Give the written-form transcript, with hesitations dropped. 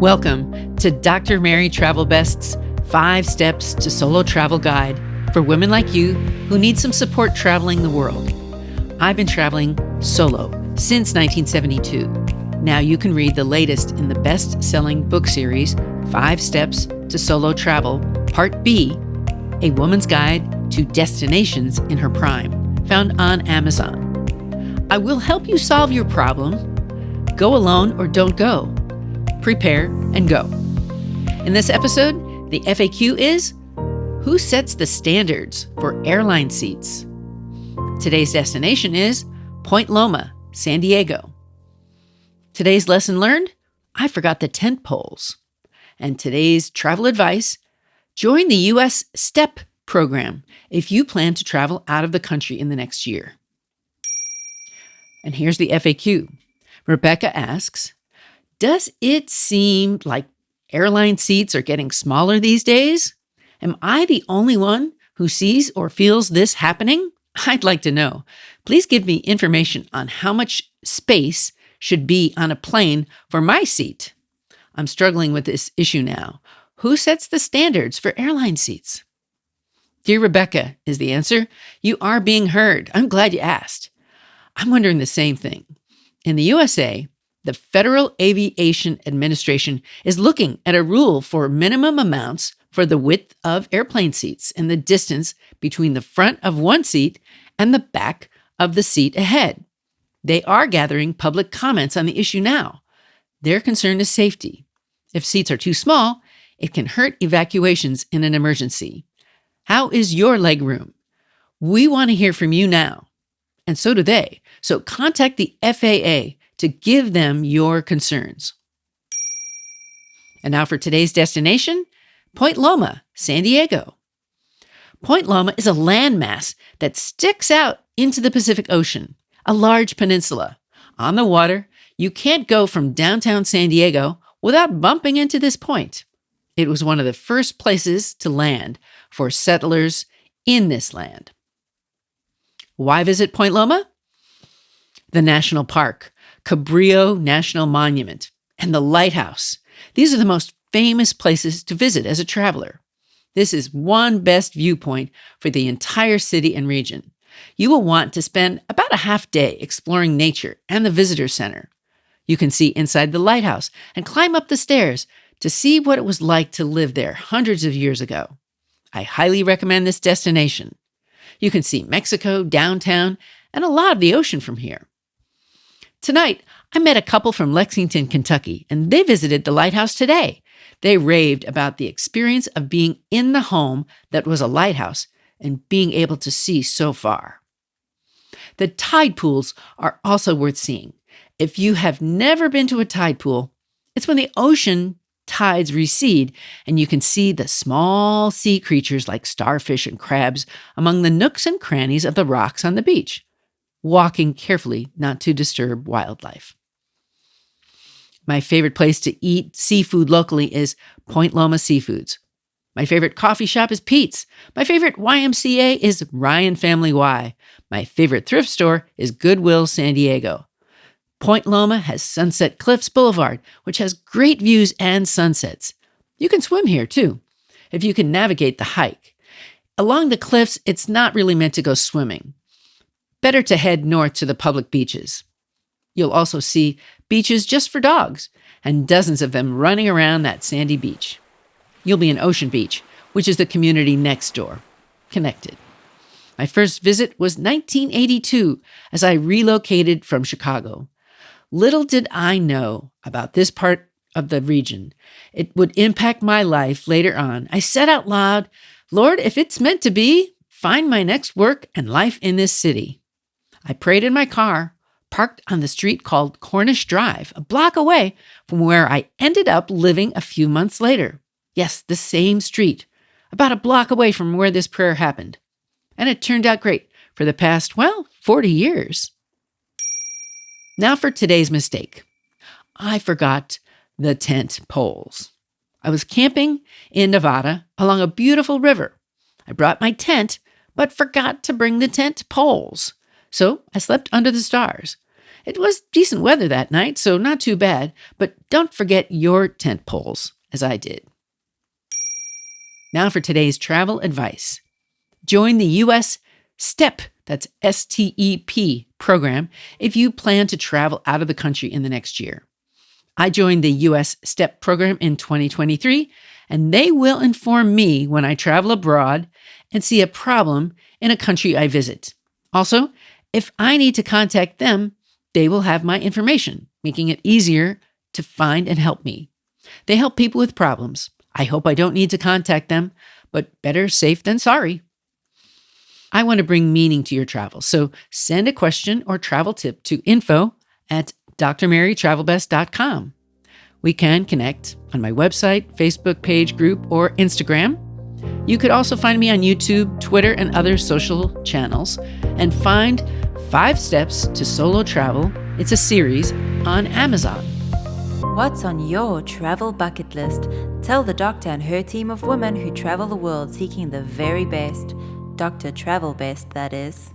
Welcome to Dr. Mary Travelbest's 5 Steps to Solo Travel Guide for women like you who need some support traveling the world. I've been traveling solo since 1972. Now you can read the latest in the best-selling book series, 5 Steps to Solo Travel, Part B, A Woman's Guide to Destinations in Her Prime, found on Amazon. I will help you solve your problem. Go alone or don't go. Prepare and go. In this episode, the FAQ is, who sets the standards for airline seats? Today's destination is Point Loma, San Diego. Today's lesson learned, I forgot the tent poles. And today's travel advice, join the U.S. STEP program if you plan to travel out of the country in the next year. And here's the FAQ. Rebecca asks, does it seem like airline seats are getting smaller these days? Am I the only one who sees or feels this happening? I'd like to know. Please give me information on how much space should be on a plane for my seat. I'm struggling with this issue now. Who sets the standards for airline seats? Dear Rebecca is the answer. You are being heard. I'm glad you asked. I'm wondering the same thing. In the USA, the Federal Aviation Administration is looking at a rule for minimum amounts for the width of airplane seats and the distance between the front of one seat and the back of the seat ahead. They are gathering public comments on the issue now. Their concern is safety. If seats are too small, it can hurt evacuations in an emergency. How is your legroom? We want to hear from you now. And so do they. So contact the FAA to give them your concerns. And now for today's destination, Point Loma, San Diego. Point Loma is a landmass that sticks out into the Pacific Ocean, a large peninsula. On the water, you can't go from downtown San Diego without bumping into this point. It was one of the first places to land for settlers in this land. Why visit Point Loma? The national park, Cabrillo National Monument, and the lighthouse. These are the most famous places to visit as a traveler. This is one best viewpoint for the entire city and region. You will want to spend about a half day exploring nature and the visitor center. You can see inside the lighthouse and climb up the stairs to see what it was like to live there hundreds of years ago. I highly recommend this destination. You can see Mexico, downtown, and a lot of the ocean from here. Tonight, I met a couple from Lexington, Kentucky, and they visited the lighthouse today. They raved about the experience of being in the home that was a lighthouse and being able to see so far. The tide pools are also worth seeing. If you have never been to a tide pool, it's when the ocean tides recede and you can see the small sea creatures like starfish and crabs among the nooks and crannies of the rocks on the beach, walking carefully not to disturb wildlife. My favorite place to eat seafood locally is Point Loma Seafoods. My favorite coffee shop is Pete's. My favorite YMCA is Ryan Family Y. My favorite thrift store is Goodwill San Diego. Point Loma has Sunset Cliffs Boulevard, which has great views and sunsets. You can swim here too, if you can navigate the hike. Along the cliffs, it's not really meant to go swimming. Better to head north to the public beaches. You'll also see beaches just for dogs, and dozens of them running around that sandy beach. You'll be in Ocean Beach, which is the community next door, connected. My first visit was 1982 as I relocated from Chicago. Little did I know about this part of the region. It would impact my life later on. I said out loud, Lord, if it's meant to be, find my next work and life in this city. I prayed in my car, parked on the street called Cornish Drive, a block away from where I ended up living a few months later. Yes, the same street, about a block away from where this prayer happened. And it turned out great for the past, 40 years. Now for today's mistake. I forgot the tent poles. I was camping in Nevada along a beautiful river. I brought my tent, but forgot to bring the tent poles. So I slept under the stars. It was decent weather that night, so not too bad, but don't forget your tent poles, as I did. Now for today's travel advice. Join the U.S. STEP, that's STEP program, if you plan to travel out of the country in the next year. I joined the U.S. STEP program in 2023, and they will inform me when I travel abroad and see a problem in a country I visit. Also, if I need to contact them, they will have my information, making it easier to find and help me. They help people with problems. I hope I don't need to contact them, but better safe than sorry. I want to bring meaning to your travel, so send a question or travel tip to info@drmarytravelbest.com. We can connect on my website, Facebook page, group, or Instagram. You could also find me on YouTube, Twitter, and other social channels, and find 5 Steps to Solo Travel. It's a series on Amazon. What's on your travel bucket list? Tell the doctor and her team of women who travel the world seeking the very best. Dr. Travelbest, that is.